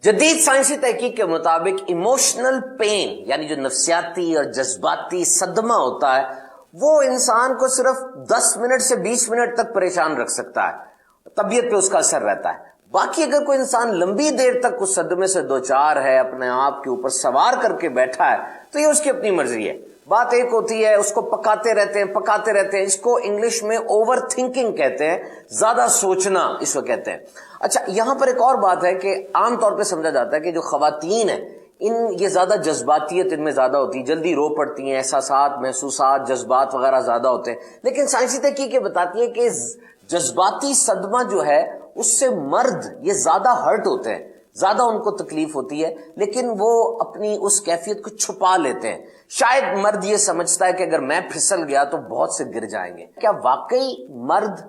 جدید سائنسی تحقیق کے مطابق ایموشنل پین یعنی جو نفسیاتی اور جذباتی صدمہ ہوتا ہے وہ انسان کو صرف 10 منٹ سے 20 منٹ تک پریشان رکھ سکتا ہے، طبیعت پہ اس کا اثر رہتا ہے۔ باقی اگر کوئی انسان لمبی دیر تک اس صدمے سے دوچار ہے، اپنے آپ کے اوپر سوار کر کے بیٹھا ہے، تو یہ اس کی اپنی مرضی ہے۔ بات ایک ہوتی ہے اس کو پکاتے رہتے ہیں، اس کو انگلش میں اوور تھنکنگ کہتے ہیں، زیادہ سوچنا اس کو کہتے ہیں۔ اچھا، یہاں پر ایک اور بات ہے کہ عام طور پہ سمجھا جاتا ہے کہ جو خواتین ہیں یہ زیادہ جذباتیت ان میں زیادہ ہوتی ہے، جلدی رو پڑتی ہیں، احساسات، محسوسات، جذبات وغیرہ زیادہ ہوتے ہیں۔ لیکن سائنسی تحقیق یہ بتاتی ہے کہ جذباتی صدمہ جو ہے اس سے مرد یہ زیادہ ہرٹ ہوتے ہیں، زیادہ ان کو تکلیف ہوتی ہے، لیکن وہ اپنی اس کیفیت کو چھپا لیتے ہیں۔ شاید مرد یہ سمجھتا ہے کہ اگر میں پھسل گیا تو بہت سے گر جائیں گے۔ کیا واقعی مرد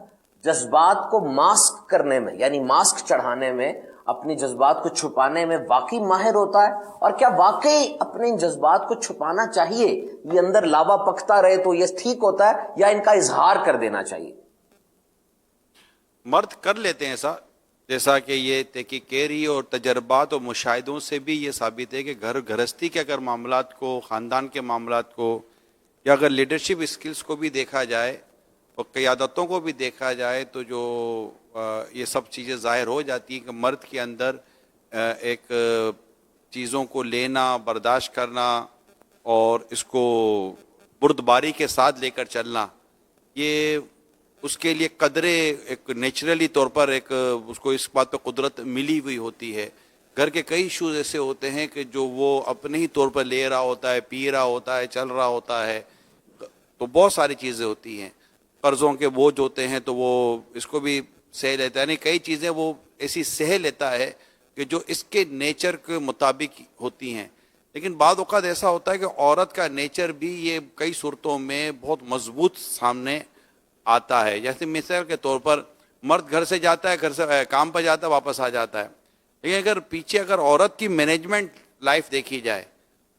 جذبات کو ماسک کرنے میں یعنی ماسک چڑھانے میں، اپنی جذبات کو چھپانے میں واقعی ماہر ہوتا ہے؟ اور کیا واقعی اپنے ان جذبات کو چھپانا چاہیے؟ یہ اندر لاوا پکتا رہے تو یہ ٹھیک ہوتا ہے یا ان کا اظہار کر دینا چاہیے؟ مرد کر لیتے ہیں ایسا، جیسا کہ یہ تحقیق کہہ رہی ہے، اور تجربات اور مشاہدوں سے بھی یہ ثابت ہے کہ گھر گھرستی کے اگر معاملات کو، خاندان کے معاملات کو، یا اگر لیڈرشپ اسکلز کو بھی دیکھا جائے اور قیادتوں کو بھی دیکھا جائے تو جو یہ سب چیزیں ظاہر ہو جاتی ہیں کہ مرد کے اندر ایک چیزوں کو لینا، برداشت کرنا اور اس کو بردباری کے ساتھ لے کر چلنا، یہ اس کے لیے قدرے ایک نیچرلی طور پر ایک اس کو اس بات پہ قدرت ملی ہوئی ہوتی ہے۔ گھر کے کئی ایشوز ایسے ہوتے ہیں کہ جو وہ اپنے ہی طور پر لے رہا ہوتا ہے، پی رہا ہوتا ہے، چل رہا ہوتا ہے، تو بہت ساری چیزیں ہوتی ہیں، قرضوں کے بوجھ ہوتے ہیں تو وہ اس کو بھی سہ لیتا ہے، یعنی کئی چیزیں وہ ایسی سہ لیتا ہے کہ جو اس کے نیچر کے مطابق ہوتی ہیں۔ لیکن بعض اوقات ایسا ہوتا ہے کہ عورت کا نیچر بھی یہ کئی صورتوں میں بہت مضبوط سامنے آتا ہے۔ جیسے مثال کے طور پر مرد گھر سے جاتا ہے، گھر سے کام پہ جاتا ہے، واپس آ جاتا ہے، لیکن اگر پیچھے اگر عورت کی مینجمنٹ لائف دیکھی جائے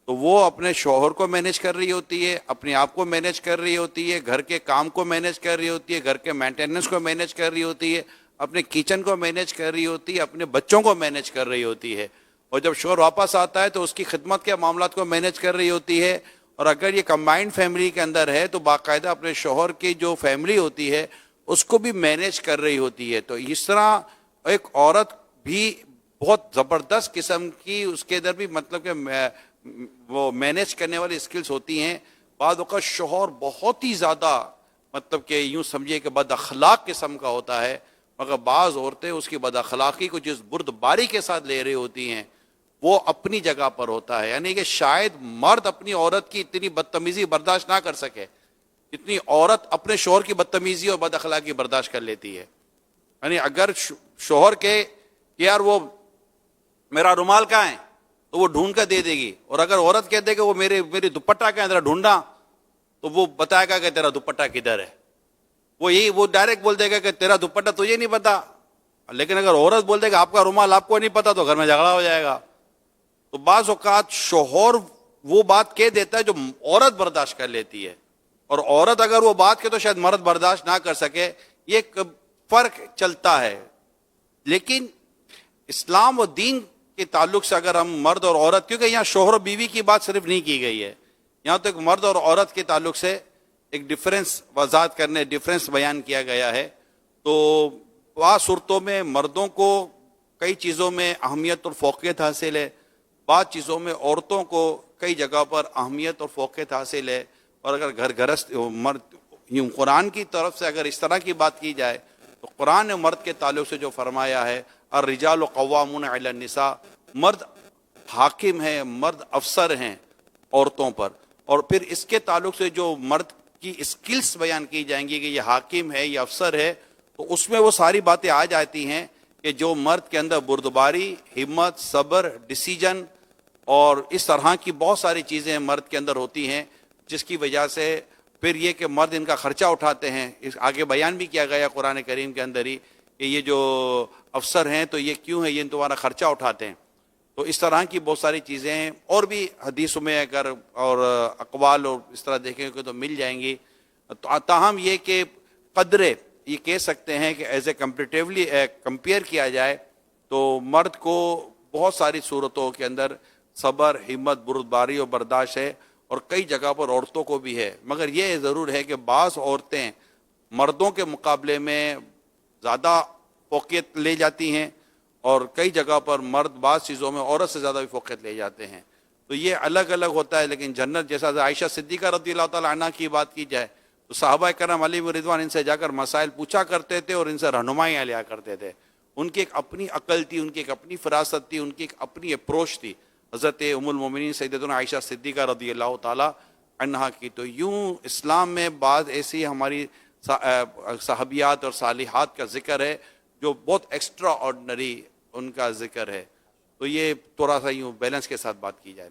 تو وہ اپنے شوہر کو مینیج کر رہی ہوتی ہے، اپنے آپ کو مینیج کر رہی ہوتی ہے، گھر کے کام کو مینیج کر رہی ہوتی ہے، گھر کے مینٹیننس کو مینیج کر رہی ہوتی ہے، اپنے کچن کو مینیج کر رہی ہوتی ہے، اپنے بچوں کو مینیج کر رہی ہوتی ہے، اور جب شوہر واپس آتا ہے تو اس کی خدمت کے معاملات کو مینیج کر رہی ہوتی ہے۔ اور اگر یہ کمبائنڈ فیملی کے اندر ہے تو باقاعدہ اپنے شوہر کی جو فیملی ہوتی ہے اس کو بھی مینیج کر رہی ہوتی ہے۔ تو اس طرح ایک عورت بھی بہت زبردست قسم کی اس کے ادھر بھی مطلب کہ وہ مینیج کرنے والی اسکلز ہوتی ہیں۔ بعض اوقات شوہر بہت ہی زیادہ مطلب کہ یوں سمجھے کہ بد اخلاق قسم کا ہوتا ہے، مگر بعض عورتیں اس کی بد اخلاقی کو جس بردباری کے ساتھ لے رہی ہوتی ہیں وہ اپنی جگہ پر ہوتا ہے۔ یعنی کہ شاید مرد اپنی عورت کی اتنی بدتمیزی برداشت نہ کر سکے جتنی عورت اپنے شوہر کی بدتمیزی اور بد اخلاقی برداشت کر لیتی ہے۔ یعنی اگر شوہر کے کہ یار وہ میرا رومال کہاں ہے تو وہ ڈھونڈ کر دے دے گی، اور اگر عورت کہتے کہ وہ میری دوپٹہ کہاں ہے ذرا ڈھونڈا تو وہ بتائے گا کہ تیرا دوپٹہ کدھر ہے۔ وہ ڈائریکٹ بول دے گا کہ تیرا دوپٹہ تجھے نہیں پتا، لیکن اگر عورت بول دے گا آپ کا رومال آپ کو نہیں پتا تو گھر میں جھگڑا ہو جائے گا۔ تو بعض اوقات شوہر وہ بات کہہ دیتا ہے جو عورت برداشت کر لیتی ہے، اور عورت اگر وہ بات کہ تو شاید مرد برداشت نہ کر سکے، یہ ایک فرق چلتا ہے۔ لیکن اسلام و دین کے تعلق سے اگر ہم مرد اور عورت، کیونکہ یہاں شوہر و بیوی کی بات صرف نہیں کی گئی ہے، یہاں تو ایک مرد اور عورت کے تعلق سے ایک ڈفرینس وضاحت کرنے، ڈفرینس بیان کیا گیا ہے۔ تو بعض صورتوں میں مردوں کو کئی چیزوں میں اہمیت اور فوقیت حاصل ہے، بعض چیزوں میں عورتوں کو کئی جگہ پر اہمیت اور فوقیت حاصل ہے۔ اور اگر گھر گھرست مرد یوں قرآن کی طرف سے اگر اس طرح کی بات کی جائے تو قرآن نے مرد کے تعلق سے جو فرمایا ہے الرجال قوامون علی النساء، مرد حاکم ہیں، مرد افسر ہیں عورتوں پر، اور پھر اس کے تعلق سے جو مرد کی اسکلز بیان کی جائیں گی کہ یہ حاکم ہے، یہ افسر ہے، تو اس میں وہ ساری باتیں آ جاتی ہیں کہ جو مرد کے اندر بردباری، ہمت، صبر، ڈیسیجن اور اس طرح کی بہت ساری چیزیں مرد کے اندر ہوتی ہیں، جس کی وجہ سے پھر یہ کہ مرد ان کا خرچہ اٹھاتے ہیں۔ اس آگے بیان بھی کیا گیا قرآن کریم کے اندر ہی کہ یہ جو افسر ہیں تو یہ کیوں ہے، یہ تمہارا خرچہ اٹھاتے ہیں۔ تو اس طرح کی بہت ساری چیزیں ہیں، اور بھی حدیثوں میں اگر اور اقوال اور اس طرح دیکھیں گے تو مل جائیں گی۔ تاہم یہ کہ قدرے یہ کہہ سکتے ہیں کہ ایز اے کمپیریٹیولی کمپیئر کیا جائے تو مرد کو بہت ساری صورتوں کے اندر صبر، ہمت، بردباری اور برداشت ہے، اور کئی جگہ پر عورتوں کو بھی ہے، مگر یہ ضرور ہے کہ بعض عورتیں مردوں کے مقابلے میں زیادہ فوقیت لے جاتی ہیں، اور کئی جگہ پر مرد بعض چیزوں میں عورت سے زیادہ بھی فوقیت لے جاتے ہیں. تو یہ الگ الگ ہوتا ہے. لیکن جنت جیسا عائشہ صدیقہ رضی اللہ تعالی عنہ کی بات کی جائے تو صحابہ کرام علیہ رضوان ان سے جا کر مسائل پوچھا کرتے تھے اور ان سے رہنمائیاں لیا کرتے تھے. ان کی ایک اپنی عقل تھی، ان کی ایک اپنی فراست تھی، ان کی ایک اپنی اپروچ تھی حضرت ام المومنین سیدتنا عائشہ صدیقہ رضی اللہ تعالی عنہا کی. تو یوں اسلام میں بعض ایسی ہماری صحابیات اور صالحات کا ذکر ہے جو بہت ایکسٹرا آرڈنری ان کا ذکر ہے. تو یہ تھوڑا سا یوں بیلنس کے ساتھ بات کی جائے.